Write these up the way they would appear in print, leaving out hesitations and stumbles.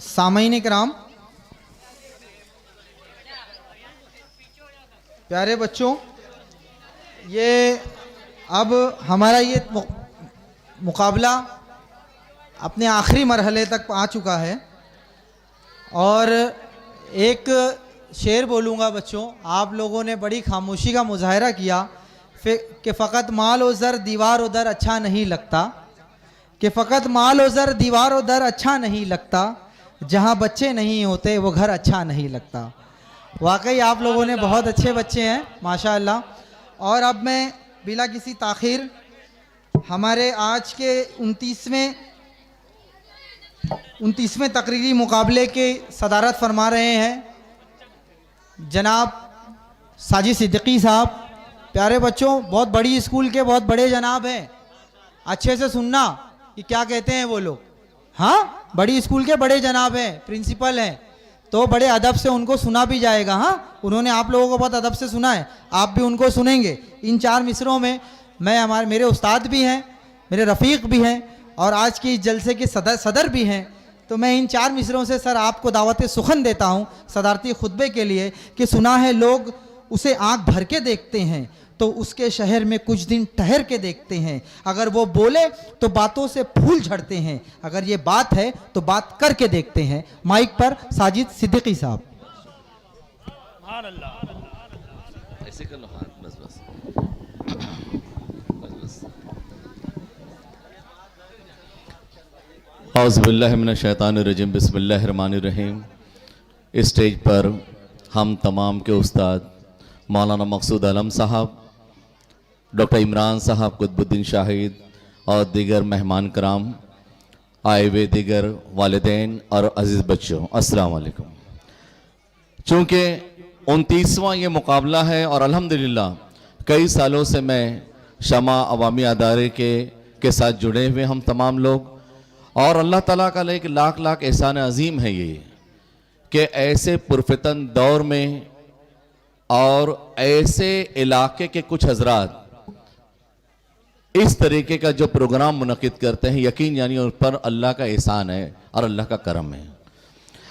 सामईन कराम, प्यारे बच्चों, ये अब हमारा ये मुकाबला अपने आखिरी मरहले तक आ चुका है और एक शेर बोलूँगा बच्चों। आप लोगों ने बड़ी खामोशी का मुजाहरा किया कि फ़कत माल और ज़र दीवार उधर अच्छा नहीं लगता, कि फ़कत माल और ज़र दीवार उधर अच्छा नहीं लगता, जहाँ बच्चे नहीं होते वो घर अच्छा नहीं लगता। वाकई आप लोगों ने बहुत अच्छे बच्चे हैं माशाअल्लाह। और अब मैं बिला किसी ताख़ीर हमारे आज के 29वें तकरीरी मुकाबले के सदारत फरमा रहे हैं जनाब साजिद सिद्दीकी साहब। प्यारे बच्चों, बहुत बड़ी स्कूल के बहुत बड़े जनाब हैं, अच्छे से सुनना कि क्या कहते हैं वो लोग। हाँ, बड़ी स्कूल के बड़े जनाब हैं, प्रिंसिपल हैं, तो बड़े अदब से उनको सुना भी जाएगा। हाँ, उन्होंने आप लोगों को बहुत अदब से सुना है, आप भी उनको सुनेंगे। इन 4 मिसरों में मेरे उस्ताद भी हैं, मेरे रफ़ीक भी हैं और आज की इस जलसे के सदर भी हैं। तो मैं इन 4 मिसरों से सर आपको दावत सुखन देता हूँ सदारती खुतबे के लिए कि सुना है लोग उसे आँख भर के देखते हैं तो उसके शहर में कुछ दिन ठहर के देखते हैं। अगर वो बोले तो बातों से फूल झड़ते हैं, अगर ये बात है तो बात करके देखते हैं। माइक पर साजिद सिद्दीकी साहब। ऐसे कर लो हाथ, बस बस बस। औज़ुबिल्लाहि मिनश्शैतानिर्रजीम, बिस्मिल्लाहिर्रहमानिर्रहीम। इस स्टेज पर हम तमाम के उस्ताद मौलाना मकसूद आलम साहब, डॉक्टर इमरान साहब, कुतुबुद्दीन शाहिद और दीगर मेहमान कराम, आए हुए दीगर वालिदैन और अज़ीज़ बच्चों, अस्सलाम वालेकुम। चूँकि 29वां ये मुकाबला है और अल्हम्दुलिल्लाह कई सालों से मैं शमा अवामी अदारे के साथ जुड़े हुए हम तमाम लोग, और अल्लाह ताला का एक लाख लाख एहसान अजीम है ये कि ऐसे पुरफितन दौर में और ऐसे इलाके के कुछ हजरात इस तरीके का जो प्रोग्राम मुनक़िद करते हैं, यकीन यानी उन पर अल्लाह का एहसान है और अल्लाह का करम है।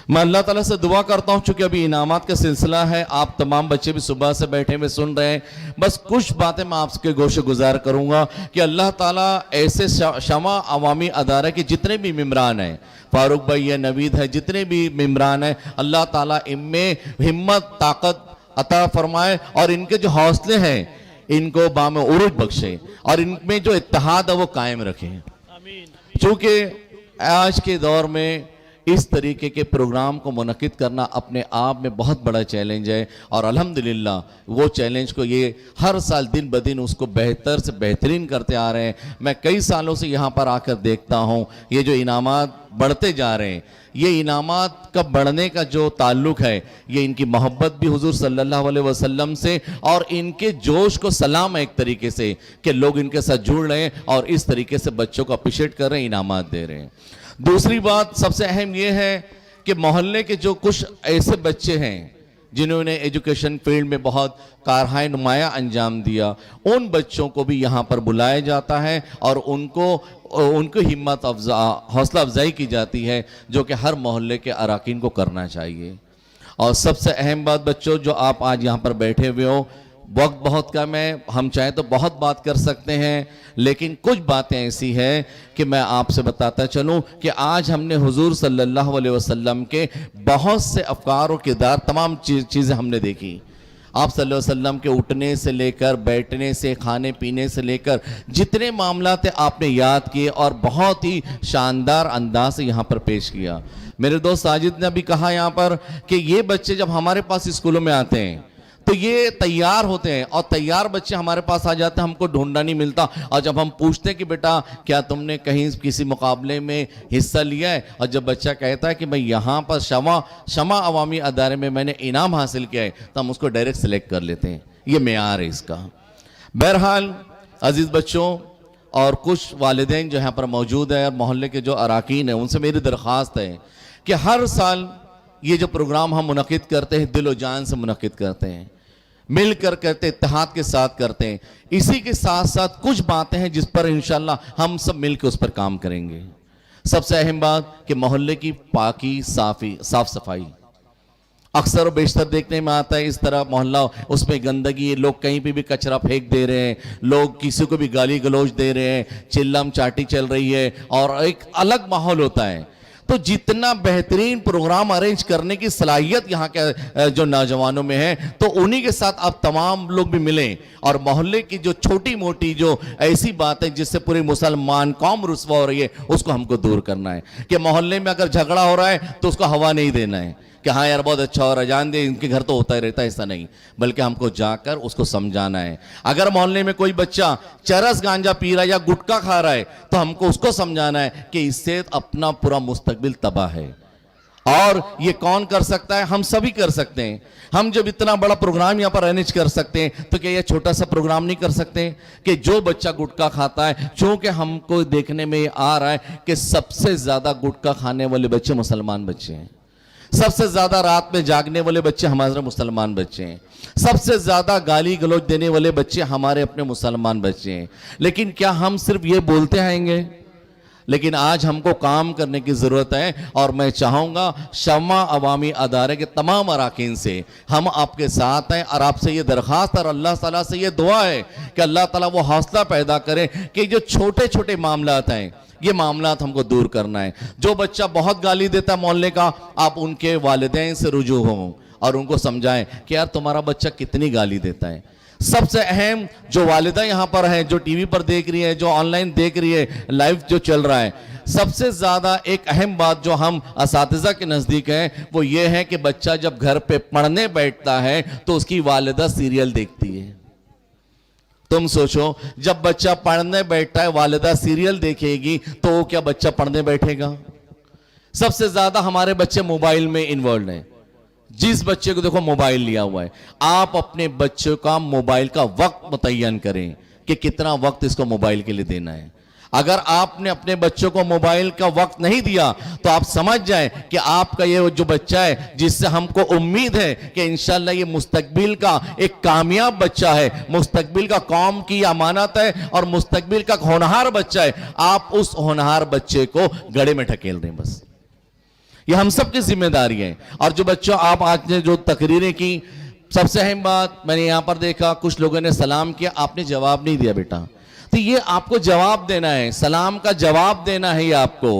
मैं अल्लाह ताला से दुआ करता हूँ, चूँकि अभी इनामात का सिलसिला है, आप तमाम बच्चे भी सुबह से बैठे हुए सुन रहे हैं, बस कुछ बातें मैं आपके गोशे गुजार करूँगा कि अल्लाह ताला ऐसे शमा अवामी अदारे के जितने भी मेम्बरान हैं, फारूक भाई है, नवीद है, जितने भी मेम्बरान हैं, अल्लाह ताला इनमें हिम्मत ताकत अता फरमाए और इनके जो हौसले हैं इनको बाम उरूज बख्शे और इनमें जो इत्तेहाद है वो कायम रखें। चूँकि आज के दौर में इस तरीके के प्रोग्राम को मुनक़िद करना अपने आप में बहुत बड़ा चैलेंज है और अल्हम्दुलिल्लाह वो चैलेंज को ये हर साल दिन ब दिन उसको बेहतर से बेहतरीन करते आ रहे हैं। मैं कई सालों से यहाँ पर आकर देखता हूँ ये जो इनामात बढ़ते जा रहे हैं, ये इनामात का बढ़ने का जो ताल्लुक है ये इनकी मोहब्बत भी हुजूर सल्लल्लाहु अलैहि वसल्लम से और इनके जोश को सलाम है एक तरीके से कि लोग इनके साथ जुड़ रहे हैं और इस तरीके से बच्चों को अप्रिशिएट कर रहे हैं, इनामात दे रहे हैं। दूसरी बात सबसे अहम ये है कि मोहल्ले के जो कुछ ऐसे बच्चे हैं जिन्होंने एजुकेशन फील्ड में बहुत कारहाय नुमाया अंजाम दिया, उन बच्चों को भी यहाँ पर बुलाया जाता है और उनको हिम्मत हौसला अफजाई की जाती है जो कि हर मोहल्ले के अराकीन को करना चाहिए। और सबसे अहम बात बच्चों, जो आप आज यहाँ पर बैठे हुए हो, वक्त बहुत कम है, हम चाहें तो बहुत बात कर सकते हैं, लेकिन कुछ बातें ऐसी हैं कि मैं आपसे बताता चलूं कि आज हमने हुजूर सल्लल्लाहु अलैहि वसल्लम के बहुत से अफकार और किरदार तमाम चीज़ें हमने देखी। आप सल्लल्लाहु अलैहि वसल्लम के उठने से लेकर बैठने से खाने पीने से लेकर जितने मामला थे आपने याद किए और बहुत ही शानदार अंदाज से यहाँ पर पेश किया। मेरे दोस्त साजिद ने अभी कहा यहाँ पर कि ये बच्चे जब हमारे पास स्कूलों में आते हैं तो ये तैयार होते हैं और तैयार बच्चे हमारे पास आ जाते हैं, हमको ढूंढना नहीं मिलता। और जब हम पूछते हैं कि बेटा क्या तुमने कहीं किसी मुकाबले में हिस्सा लिया है, और जब बच्चा कहता है कि मैं यहाँ पर शमा अवामी अदारे में मैंने इनाम हासिल किया है, तो हम उसको डायरेक्ट सेलेक्ट कर लेते हैं। ये मेयार है इसका। बहरहाल अजीज़ बच्चों और कुछ वालिदैन जो यहाँ पर मौजूद है और मोहल्ले के जो अराकीन हैं, उनसे मेरी दरख्वास्त है कि हर साल ये जो प्रोग्राम हम मुनक़िद करते हैं दिलो जान से मुनक़िद करते हैं, मिलकर करते, इत्तेहाद के साथ करते हैं। इसी के साथ साथ कुछ बातें हैं जिस पर इंशाल्लाह हम सब मिलकर उस पर काम करेंगे। सबसे अहम बात कि मोहल्ले की पाकी साफ सफाई अक्सर और बेशतर देखने में आता है। इस तरह मोहल्ला, उसमें गंदगी है, लोग कहीं पे भी कचरा फेंक दे रहे हैं, लोग किसी को भी गाली गलौज दे रहे हैं, चिल्लम चाटी चल रही है और एक अलग माहौल होता है। तो जितना बेहतरीन प्रोग्राम अरेंज करने की सलाहियत यहाँ के जो नौजवानों में है, तो उन्हीं के साथ अब तमाम लोग भी मिलें और मोहल्ले की जो छोटी मोटी जो ऐसी बात है जिससे पूरी मुसलमान कौम रुस्वा हो रही है, उसको हमको दूर करना है। कि मोहल्ले में अगर झगड़ा हो रहा है तो उसको हवा नहीं देना है कि हाँ यार बहुत अच्छा हो रहा है, जान दे इनके घर तो होता ही रहता है, ऐसा नहीं, बल्कि हमको जाकर उसको समझाना है। अगर मोहल्ले में कोई बच्चा चरस गांजा पी रहा है या गुटखा खा रहा है तो हमको उसको समझाना है कि इससे अपना पूरा मुस्तकबिल तबाह है। और ये कौन कर सकता है? हम सभी कर सकते हैं। हम जब इतना बड़ा प्रोग्राम यहाँ पर अरेंज कर सकते हैं तो क्या ये छोटा सा प्रोग्राम नहीं कर सकते कि जो बच्चा गुटखा खाता है, चूंकि हमको देखने में आ रहा है कि सबसे ज्यादा गुटखा खाने वाले बच्चे मुसलमान बच्चे हैं, सबसे ज्यादा रात में जागने वाले बच्चे हमारे मुसलमान बच्चे हैं, सबसे ज्यादा गाली गलौज देने वाले बच्चे हमारे अपने मुसलमान बच्चे हैं। लेकिन क्या हम सिर्फ ये बोलते आएंगे? लेकिन आज हमको काम करने की जरूरत है और मैं चाहूंगा शम्मा अवामी अदारे के तमाम अराकीन से हम आपके साथ हैं और आपसे ये दरख्वास्त और अल्लाह ताला से ये दुआ है कि अल्लाह ताला वो हौसला पैदा करे कि जो छोटे छोटे मामलात हैं, ये मामलात हमको दूर करना है। जो बच्चा बहुत गाली देता है मोहल्ले का, आप उनके वालिदैन से रुजू हों और उनको समझाएं कि यार तुम्हारा बच्चा कितनी गाली देता है। सबसे अहम जो वालिदा यहाँ पर है, जो टीवी पर देख रही है, जो ऑनलाइन देख रही है, लाइव जो चल रहा है, सबसे ज्यादा एक अहम बात जो हम असातिज़ा के नजदीक है वो ये है कि बच्चा जब घर पे पढ़ने बैठता है तो उसकी वालिदा सीरियल देखती है। तुम सोचो, जब बच्चा पढ़ने बैठता है वालिदा सीरियल देखेगी तो क्या बच्चा पढ़ने बैठेगा? सबसे ज्यादा हमारे बच्चे मोबाइल में इन्वॉल्व हैं। जिस बच्चे को देखो मोबाइल लिया हुआ है, आप अपने बच्चों का मोबाइल का वक्त मुतय्यन करें कि कितना वक्त इसको मोबाइल के लिए देना है। अगर आपने अपने बच्चों को मोबाइल का वक्त नहीं दिया तो आप समझ जाएं कि आपका ये जो बच्चा है, जिससे हमको उम्मीद है कि इंशाल्लाह ये मुस्तकबिल का एक कामयाब बच्चा है, मुस्तकबिल का कौम की अमानत है और मुस्तकबिल का होनहार बच्चा है, आप उस होनहार बच्चे को गड़े में ढकेल दें। बस ये हम सबकी जिम्मेदारी है। और जो बच्चों आप आज ने जो तकरीरें की, सबसे अहम बात मैंने यहां पर देखा कुछ लोगों ने सलाम किया, आपने जवाब नहीं दिया बेटा, तो ये आपको जवाब देना है, सलाम का जवाब देना है ये आपको।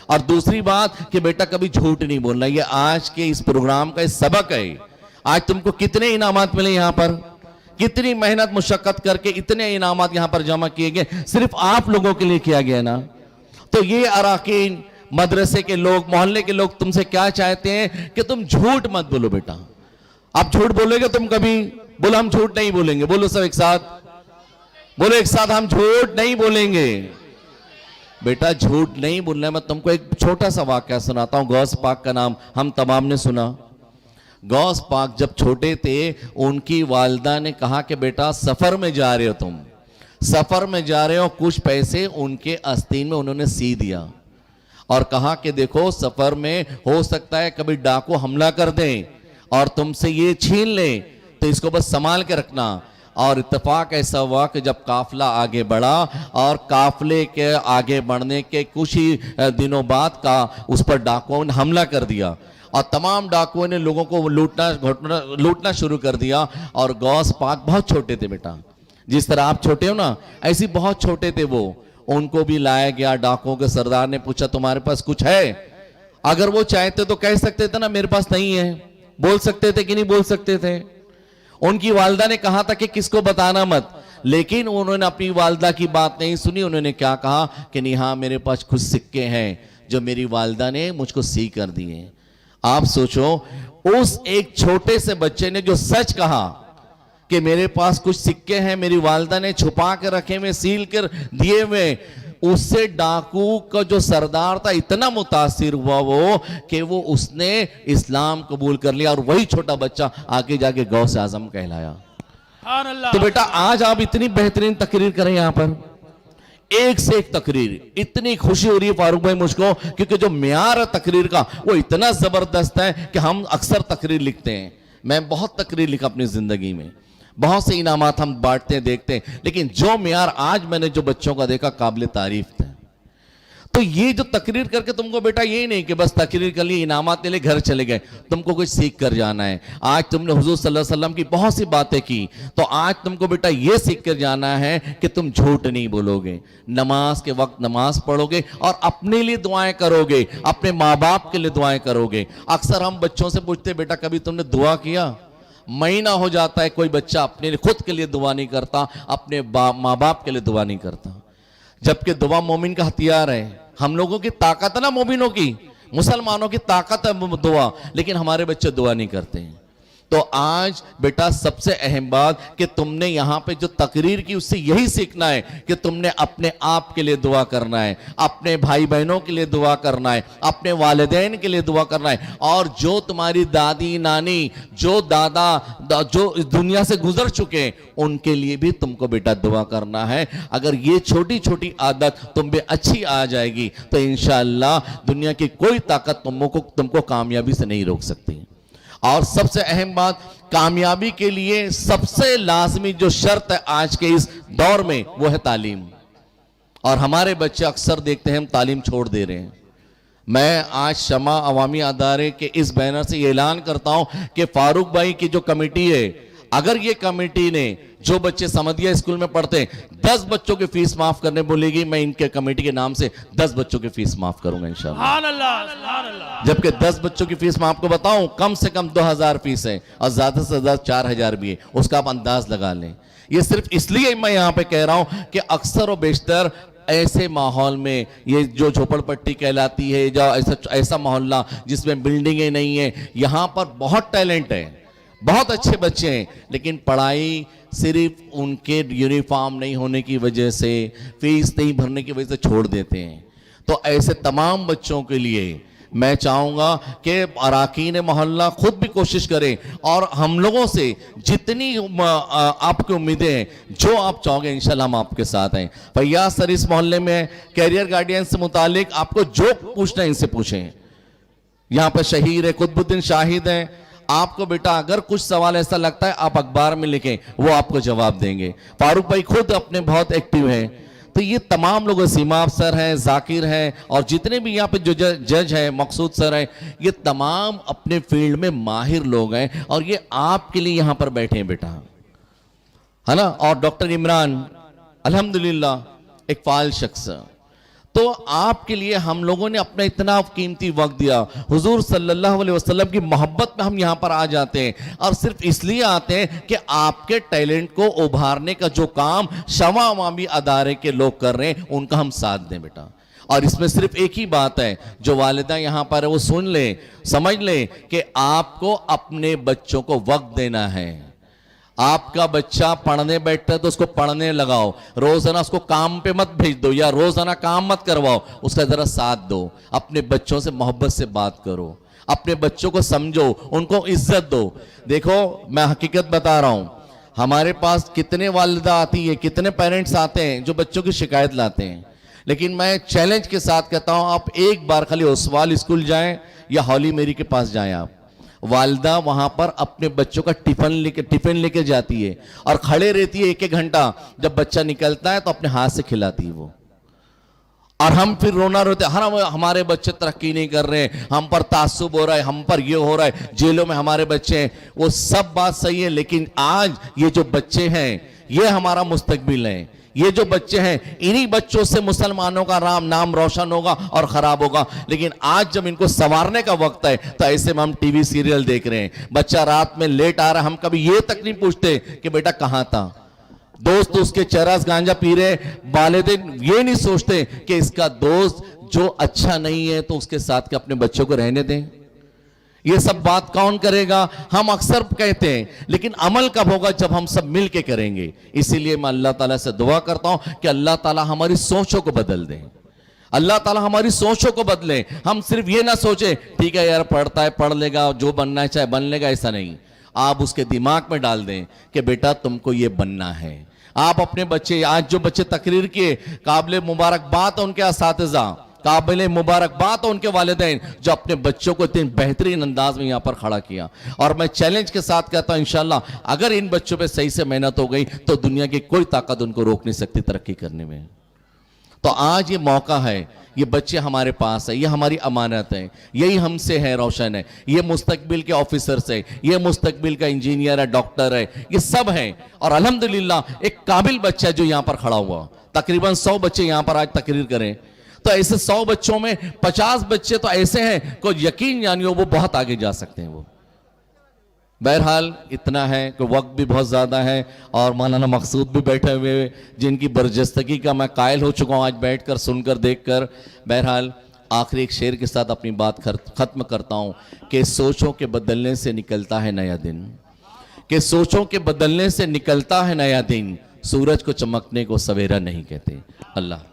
और दूसरी बात कि बेटा कभी झूठ नहीं बोलना, ये आज के इस प्रोग्राम का सबक है। आज तुमको कितने इनामात मिले यहाँ पर, कितनी मेहनत मुशक्कत करके इतने इनामात यहाँ पर जमा किए गए, सिर्फ आप लोगों के लिए किया गया ना। तो ये अराकीन, मदरसे के लोग, मोहल्ले के लोग तुमसे क्या चाहते हैं कि तुम झूठ मत बोलो बेटा। आप झूठ बोलोगे तुम कभी, बोलो हम झूठ नहीं बोलेंगे, बोलो सब एक साथ, बोलो एक साथ, हम झूठ नहीं बोलेंगे। बेटा झूठ नहीं बोलना है। मैं तुमको एक छोटा सा वाकया सुनाता हूं। गौस पाक का नाम हम तमाम ने सुना। गौस पाक जब छोटे थे उनकी वालिदा ने कहा कि बेटा सफर में जा रहे हो, तुम सफर में जा रहे हो, कुछ पैसे उनके आस्तीन में उन्होंने सी दिया और कहा कि देखो सफर में हो सकता है कभी डाकू हमला कर दें और तुमसे ये छीन ले, तो इसको बस संभाल के रखना। और इत्तेफाक ऐसा हुआ कि जब काफिला आगे बढ़ा और काफिले के आगे बढ़ने के कुछ ही दिनों बाद का उस पर डाकुओं ने हमला कर दिया और तमाम डाकुओं ने लोगों को लूटना शुरू कर दिया। और गौस पाक बहुत छोटे थे बेटा, जिस तरह आप छोटे हो ना, ऐसी बहुत छोटे थे वो। उनको भी लाया गया, डाकुओं के सरदार ने पूछा तुम्हारे पास कुछ है? अगर वो चाहते तो कह सकते थे ना मेरे पास नहीं है, बोल सकते थे कि नहीं बोल सकते थे? उनकी वालिदा ने कहा था कि किसको बताना मत, लेकिन उन्होंने अपनी वालिदा की बात नहीं सुनी। उन्होंने क्या कहा कि नहीं, हाँ मेरे पास कुछ सिक्के हैं जो मेरी वालिदा ने मुझको सी कर दिए। आप सोचो, उस एक छोटे से बच्चे ने जो सच कहा कि मेरे पास कुछ सिक्के हैं, मेरी वालिदा ने छुपा के रखे हुए, सील कर दिए हुए, उससे डाकू का जो सरदार था इतना मुतासिर हुआ वो कि वो उसने इस्लाम कबूल कर लिया और वही छोटा बच्चा आगे जाके गौस आजम कहलाया। तो बेटा आज आप इतनी बेहतरीन तकरीर करें यहाँ पर, एक से एक तकरीर, इतनी खुशी हो रही है फारूक भाई मुझको, क्योंकि जो म्यार है तकरीर का वो इतना जबरदस्त है कि हम अक्सर तकरीर लिखते हैं। मैं बहुत तकरीर लिखा अपनी जिंदगी में, बहुत से इनामात हम बांटते हैं, देखते हैं, लेकिन जो म्यार आज मैंने जो बच्चों का देखा काबिल तारीफ था। तो ये जो तकरीर करके तुमको बेटा ये नहीं कि बस तकरीर कर ली, इनामात ले ले, घर चले गए, तुमको कुछ सीख कर जाना है। आज तुमने हुजूर सल्लल्लाहु अलैहि वसल्लम की बहुत सी बातें की, तो आज तुमको बेटा ये सीख कर जाना है कि तुम झूठ नहीं बोलोगे, नमाज के वक्त नमाज पढ़ोगे और अपने लिए दुआएं करोगे, अपने माँ बाप के लिए दुआएं करोगे। अक्सर हम बच्चों से पूछते बेटा कभी तुमने दुआ किया? महीना हो जाता है कोई बच्चा अपने लिए खुद के लिए दुआ नहीं करता, अपने माँ बाप के लिए दुआ नहीं करता, जबकि दुआ मोमिन का हथियार है। हम लोगों की ताकत है ना, मोमिनों की, मुसलमानों की ताकत है दुआ, लेकिन हमारे बच्चे दुआ नहीं करते हैं। तो आज बेटा सबसे अहम बात कि तुमने यहां पे जो तकरीर की उससे यही सीखना है कि तुमने अपने आप के लिए दुआ करना है, अपने भाई बहनों के लिए दुआ करना है, अपने वालिदैन के लिए दुआ करना है, और जो तुम्हारी दादी नानी, जो दादा जो इस दुनिया से गुजर चुके उनके लिए भी तुमको बेटा दुआ करना है। अगर ये छोटी छोटी आदत तुम में अच्छी आ जाएगी तो इंशाअल्लाह दुनिया की कोई ताकत तुमको कामयाबी से नहीं रोक सकती। और सबसे अहम बात, कामयाबी के लिए सबसे लाजमी जो शर्त है आज के इस दौर में वो है तालीम। और हमारे बच्चे अक्सर देखते हैं हम तालीम छोड़ दे रहे हैं। मैं आज शमा अवामी अदारे के इस बैनर से ये ऐलान करता हूं कि फारूक भाई की जो कमेटी है, अगर ये कमेटी ने जो बच्चे समदिया स्कूल में पढ़ते हैं 10 बच्चों की फीस माफ करने बोलेगी, मैं इनके कमेटी के नाम से 10 बच्चों की फीस माफ करूंगा इंशाअल्लाह। जबकि 10 बच्चों की फीस मैं आपको बताऊं कम से कम 2000 फीस है और ज्यादा से ज्यादा 4000 भी है, उसका आप अंदाज लगा लें। ये सिर्फ इसलिए मैं यहां पे कह रहा हूं कि अक्सर और बेशतर ऐसे माहौल में, ये जो झोपड़पट्टी कहलाती है, जो ऐसा मोहल्ला जिसमें बिल्डिंगें नहीं है, यहां पर बहुत टैलेंट है, बहुत अच्छे बच्चे हैं, लेकिन पढ़ाई सिर्फ उनके यूनिफॉर्म नहीं होने की वजह से, फीस नहीं भरने की वजह से छोड़ देते हैं। तो ऐसे तमाम बच्चों के लिए मैं चाहूंगा कि अराकीन मोहल्ला खुद भी कोशिश करें और हम लोगों से जितनी आपकी उम्मीदें हैं, जो आप चाहोगे इंशाल्लाह हम आपके साथ हैं। फैयाज सर इस मोहल्ले में कैरियर गाइडेंस से मुतालिक आपको जो पूछना है इनसे पूछें। यहाँ पर शहीर है, कुतुबुद्दीन शाहिद है, आपको बेटा अगर कुछ सवाल ऐसा लगता है आप अखबार में लिखें, वो आपको जवाब देंगे। फारूक भाई खुद अपने बहुत एक्टिव हैं। तो ये तमाम लोग, सीमा सर हैं, जाकिर हैं, और जितने भी यहाँ पे जो जज हैं, मकसूद सर हैं, ये तमाम अपने फील्ड में माहिर लोग हैं और ये आपके लिए यहाँ पर बैठे हैं बेटा, है ना। और डॉक्टर इमरान अल्हम्दुलिल्लाह एक फाइल शख्स, तो आपके लिए हम लोगों ने अपना इतना कीमती वक्त दिया। हुजूर सल्लल्लाहु अलैहि वसल्लम की मोहब्बत में हम यहाँ पर आ जाते हैं और सिर्फ इसलिए आते हैं कि आपके टैलेंट को उभारने का जो काम शमा अवामी अदारे के लोग कर रहे हैं उनका हम साथ दें बेटा। और इसमें सिर्फ एक ही बात है, जो वालिदा यहाँ पर है वो सुन ले, समझ ले कि आपको अपने बच्चों को वक्त देना है। आपका बच्चा पढ़ने बैठता है तो उसको पढ़ने लगाओ, रोजाना उसको काम पे मत भेज दो या रोजाना काम मत करवाओ, उसका जरा साथ दो। अपने बच्चों से मोहब्बत से बात करो, अपने बच्चों को समझो, उनको इज्जत दो। देखो मैं हकीकत बता रहा हूं, हमारे पास कितने वालिदा आती है, कितने पेरेंट्स आते हैं जो बच्चों की शिकायत लाते हैं, लेकिन मैं चैलेंज के साथ कहता हूं आप एक बार खाली ओसवाल स्कूल जाएं या हॉली मेरी के पास जाएं। आप वालिदा वहां पर अपने बच्चों का टिफिन लेके जाती है और खड़े रहती है 1-1 घंटा, जब बच्चा निकलता है तो अपने हाथ से खिलाती है वो। और हम फिर रोना रोते, हमारे बच्चे तरक्की नहीं कर रहे हैं, हम पर तासुब हो रहा है, हम पर ये हो रहा है, जेलों में हमारे बच्चे हैं। वो सब बात सही है, लेकिन आज ये जो बच्चे हैं ये हमारा मुस्तकबिल है। ये जो बच्चे हैं, इन्हीं बच्चों से मुसलमानों का नाम रोशन होगा और खराब होगा। लेकिन आज जब इनको संवारने का वक्त है तो ऐसे में हम टीवी सीरियल देख रहे हैं, बच्चा रात में लेट आ रहा है, हम कभी ये तक नहीं पूछते कि बेटा कहां था, दोस्त उसके चरस गांजा पी रहे, वालिदैन ये नहीं सोचते कि इसका दोस्त जो अच्छा नहीं है तो उसके साथ के अपने बच्चों को रहने दें। ये सब बात कौन करेगा, हम अक्सर कहते हैं, लेकिन अमल कब होगा, जब हम सब मिल के करेंगे। इसीलिए मैं अल्लाह ताला से दुआ करता हूं कि अल्लाह ताला हमारी सोचों को बदल दें, अल्लाह ताला हमारी सोचों को बदले। हम सिर्फ ये ना सोचे ठीक है यार पढ़ता है पढ़ लेगा, जो बनना है चाहे बन लेगा, ऐसा नहीं। आप उसके दिमाग में डाल दें कि बेटा तुमको ये बनना है। आप अपने बच्चे, आज जो बच्चे तकरीर किए, काबिल मुबारकबाद उनके असातिज़ा, काबिल मुबारकबाद उनके वालिदैन जो अपने बच्चों को इतने बेहतरीन अंदाज में यहाँ पर खड़ा किया। और मैं चैलेंज के साथ कहता हूँ इंशाल्लाह अगर इन बच्चों पे सही से मेहनत हो गई तो दुनिया की कोई ताकत उनको रोक नहीं सकती तरक्की करने में। तो आज ये मौका है, ये बच्चे हमारे पास है, ये हमारी अमानत है, यही हमसे है रोशन है, ये मुस्तकबिल के ऑफिसर्स है, ये मुस्तकबिल का इंजीनियर है, डॉक्टर है, ये सब है। और अल्हम्दुलिल्लाह एक काबिल बच्चा है जो यहाँ पर खड़ा हुआ। तकरीबन 100 बच्चे यहाँ पर आज तकरीर करें, तो ऐसे 100 बच्चों में 50 बच्चे तो ऐसे हैं को यकीन यानी वो बहुत आगे जा सकते हैं। वो बहरहाल इतना है कि वक्त भी बहुत ज़्यादा है और मौलाना मकसूद भी बैठे हुए जिनकी बरजस्तगी का मैं कायल हो चुका हूँ आज बैठकर सुनकर देखकर। बहरहाल आखिरी एक शेर के साथ अपनी बात ख़त्म करता हूँ कि सोचों के बदलने से निकलता है नया दिन, कि सोचों के बदलने से निकलता है नया दिन, सूरज को चमकने को सवेरा नहीं कहते। अल्लाह